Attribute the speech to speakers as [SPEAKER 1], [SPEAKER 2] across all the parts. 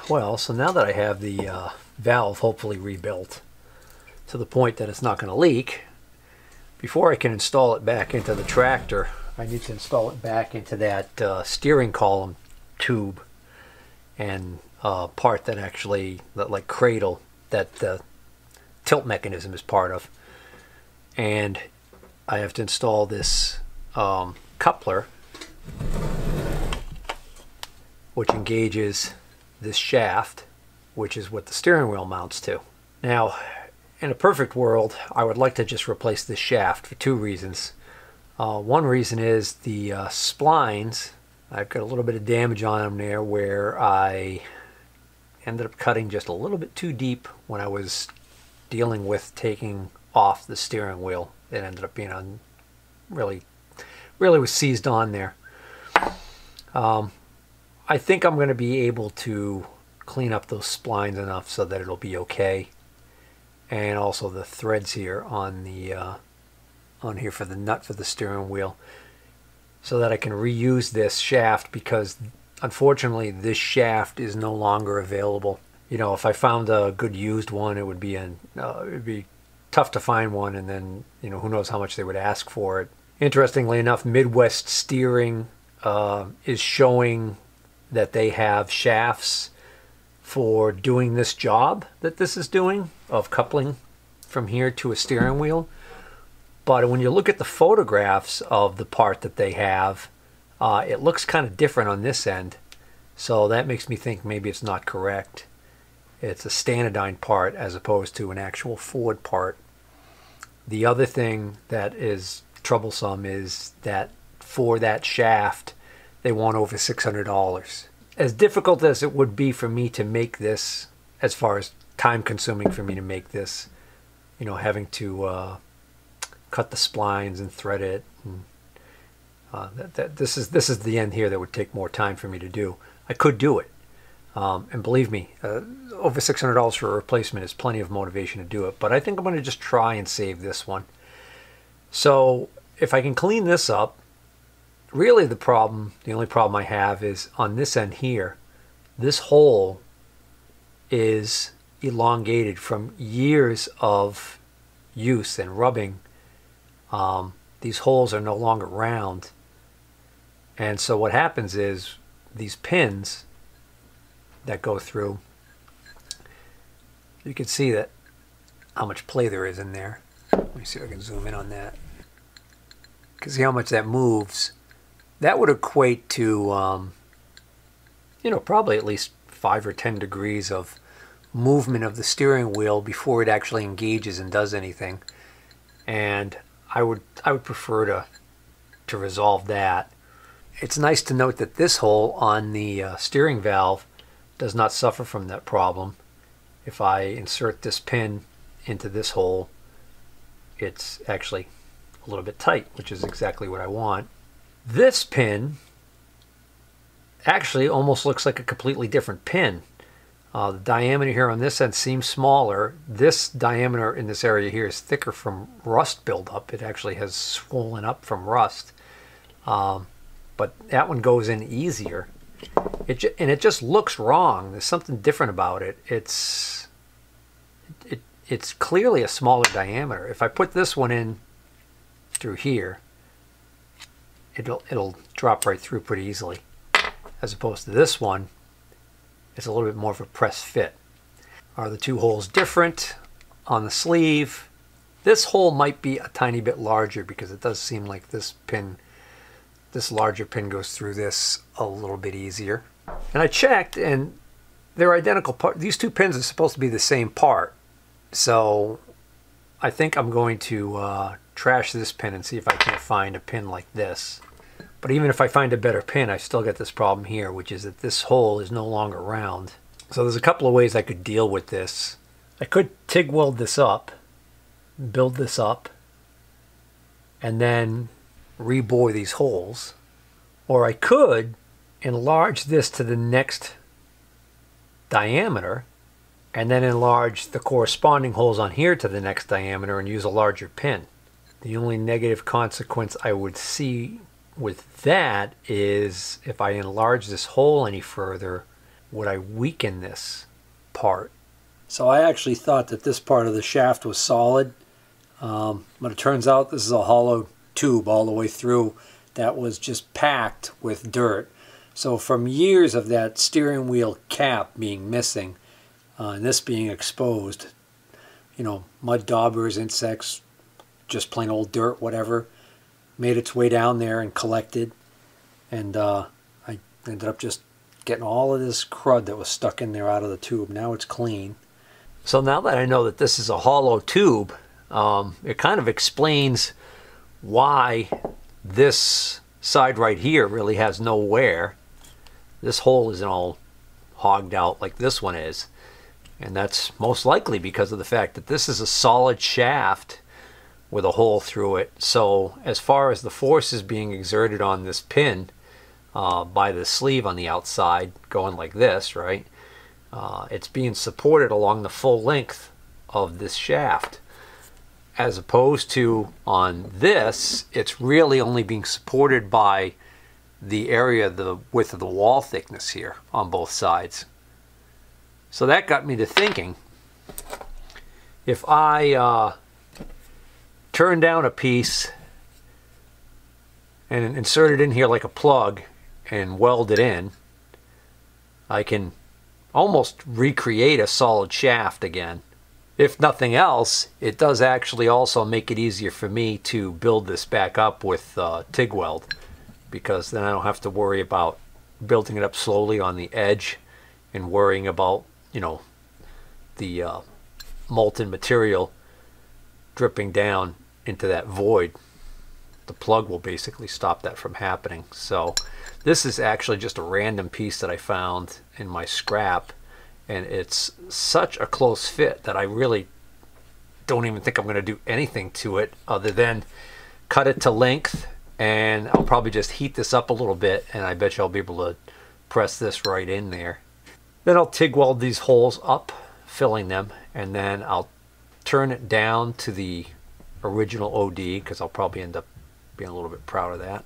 [SPEAKER 1] Well, so now that I have the valve hopefully rebuilt to the point that it's not going to leak, before I can install it back into the tractor, I need to install it back into that steering column tube and part that actually, that like cradle, that the tilt mechanism is part of. And I have to install this coupler, which engages this shaft, which is what the steering wheel mounts to. Now, in a perfect world, I would like to just replace this shaft for two reasons. One reason is the splines. I've got a little bit of damage on them there where I ended up cutting just a little bit too deep when I was dealing with taking off the steering wheel. It ended up being on really was seized on there. I think I'm going to be able to clean up those splines enough so that it'll be okay. And also the threads here on the on here for the nut for the steering wheel, so that I can reuse this shaft, because unfortunately this shaft is no longer available. You know, if I found a good used one, it would be it'd be tough to find one, and then, you know, who knows how much they would ask for it. Interestingly enough, Midwest Steering is showing that they have shafts for doing this job that this is doing, of coupling from here to a steering wheel. But when you look at the photographs of the part that they have, it looks kind of different on this end. So that makes me think maybe it's not correct. It's a Stanadyne part as opposed to an actual Ford part. The other thing that is troublesome is that for that shaft, they want over $600. As difficult as it would be for me to make this, as far as time consuming for me to make this, you know, having to cut the splines and thread it, and this is the end here that would take more time for me to do. I could do it, and believe me, over $600 for a replacement is plenty of motivation to do it. But I think I'm going to just try and save this one. So if I can clean this up, really the only problem I have is on this end here. This hole is elongated from years of use and rubbing. These holes are no longer round, and so what happens is these pins that go through, you can see that how much play there is in there. Let me see if I can zoom in on that. You can see how much that moves. That would equate to you know, probably at least 5 or 10 degrees of movement of the steering wheel before it actually engages and does anything. And I would prefer to resolve that. It's nice to note that this hole on the steering valve does not suffer from that problem. If I insert this pin into this hole, it's actually a little bit tight, which is exactly what I want. This pin actually almost looks like a completely different pin. The diameter here on this end seems smaller. This diameter in this area here is thicker from rust buildup. It actually has swollen up from rust. But that one goes in easier. And it just looks wrong. There's something different about it. It's clearly a smaller diameter. If I put this one in through here, it'll drop right through pretty easily. As opposed to this one, it's a little bit more of a press fit. Are the two holes different on the sleeve? This hole might be a tiny bit larger, because it does seem like this larger pin goes through this a little bit easier. And I checked, and they're identical part. These two pins are supposed to be the same part. So I think I'm going to trash this pin and see if I can't find a pin like this. But even if I find a better pin, I still get this problem here, which is that this hole is no longer round. So there's a couple of ways I could deal with this. I could TIG weld this up, build this up, and then rebore these holes. Or I could enlarge this to the next diameter, and then enlarge the corresponding holes on here to the next diameter and use a larger pin. The only negative consequence I would see with that is if I enlarge this hole any further, would I weaken this part.
[SPEAKER 2] So I actually thought that this part of the shaft was solid, but it turns out this is a hollow tube all the way through that was just packed with dirt. So from years of that steering wheel cap being missing and this being exposed, you know, mud daubers, insects, just plain old dirt, whatever, made its way down there and collected. And I ended up just getting all of this crud that was stuck in there out of the tube. Now it's clean.
[SPEAKER 1] So now that I know that this is a hollow tube, it kind of explains why this side right here really has no wear. This hole isn't all hogged out like this one is. And that's most likely because of the fact that this is a solid shaft with a hole through it. So as far as the force is being exerted on this pin by the sleeve on the outside going like this, right? It's being supported along the full length of this shaft. As opposed to on this, it's really only being supported by the area, the width of the wall thickness here on both sides. So that got me to thinking, if I turn down a piece and insert it in here like a plug and weld it in, I can almost recreate a solid shaft again. If nothing else, it does actually also make it easier for me to build this back up with TIG weld, because then I don't have to worry about building it up slowly on the edge and worrying about, you know, the molten material dripping down into that void. The plug will basically stop that from happening. So this is actually just a random piece that I found in my scrap, and it's such a close fit that I really don't even think I'm going to do anything to it other than cut it to length, and I'll probably just heat this up a little bit, and I bet you I'll be able to press this right in there. Then I'll TIG weld these holes up, filling them, and then I'll turn it down to the original OD, because I'll probably end up being a little bit proud of that.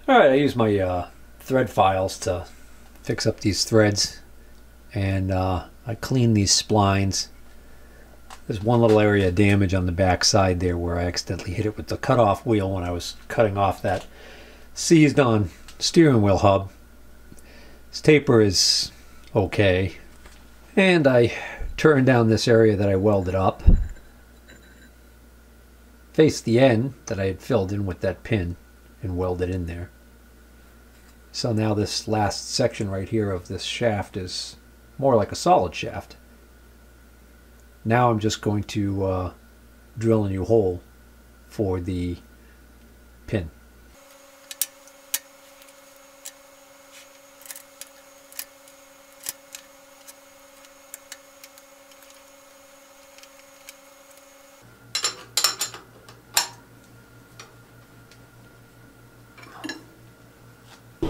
[SPEAKER 1] Alright, I use my thread files to fix up these threads, and I clean these splines. There's one little area of damage on the back side there where I accidentally hit it with the cutoff wheel when I was cutting off that seized on steering wheel hub. This taper is okay, and I turned down this area that I welded up, faced the end that I had filled in with that pin, and welded in there. So now this last section right here of this shaft is more like a solid shaft. Now I'm just going to drill a new hole for the pin.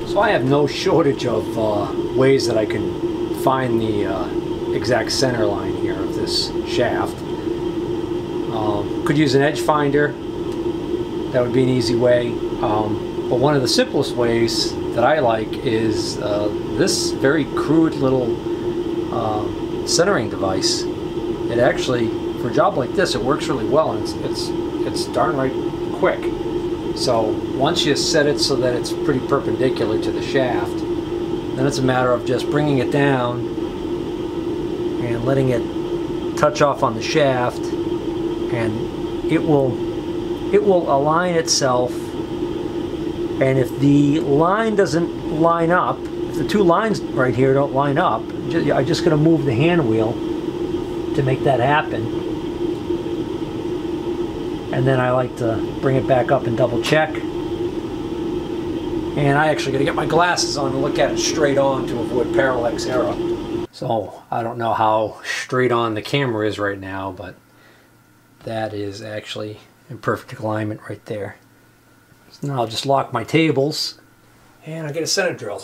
[SPEAKER 1] So I have no shortage of ways that I can find the exact center line here of this shaft. Could use an edge finder. That would be an easy way. But one of the simplest ways that I like is this very crude little centering device, it actually, for a job like this, it works really well, and it's darn right quick. So once you set it so that it's pretty perpendicular to the shaft, then it's a matter of just bringing it down and letting it touch off on the shaft, and it will align itself. And if the line doesn't line up, if the two lines right here don't line up, I'm just going to move the hand wheel to make that happen. And then I like to bring it back up and double check. And I actually got to get my glasses on and look at it straight on to avoid parallax error. So I don't know how straight on the camera is right now, but that is actually in perfect alignment right there. So now I'll just lock my tables and I'll get a center drill.